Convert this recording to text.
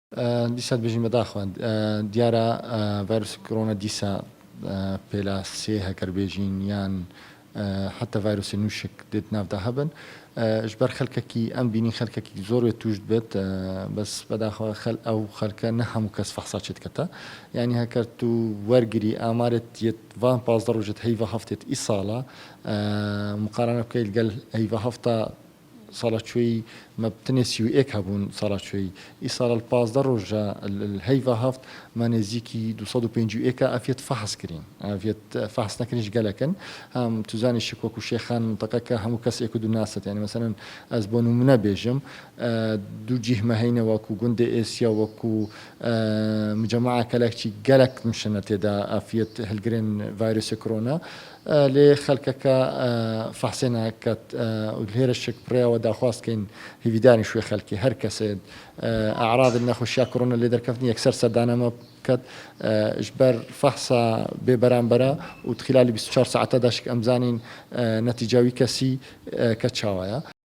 دیسا بێژین بەداخوان دیارە ڤایرۆسی کۆڕۆنا دیسا پێلا سێ هەکەر بێژین یان حتا ڤایرۆسی نووشک دێت ناودا هەبن ji ber xelkekî em bînî xelkekî zor wê tûj dibêt bes bedaxwe ew xelke ne hemû kes fehsa çê dikete yanî heker tu wergirî amarê yê van pazdeh roj heyva heftê îsala muqarene bikî gel heyva hefta ساڵە کوێی me tenê sî û êk hebûn sala کوێی îsala li pazdeh roja heyva heft me nêzîkî du sed û pêncî û êk e ev yê fehes kirîn ev yê fehes nekirin ji gelek in hem tu zanî şik wekû şêxan minteqeke hemû kes êk û du naset yanî meselên ez bo nûmune bêjim du cih me heyne wekû gundê Êsya wekû micemaek gelekçî gelek mişine têda ev yê hilgirên vayrosê korona lê xelkeke fehsê naket û lêre şik pirêya we daxwast kên hêvîdarên şûyê xelkê her kesê eعراضên nexweşiya korona lê derketinî yekser serdana ket ji ber fehsa bêberanbera û xîlalî 24 saeta de şik em zanîn netîca wî kesî ket çawa ye.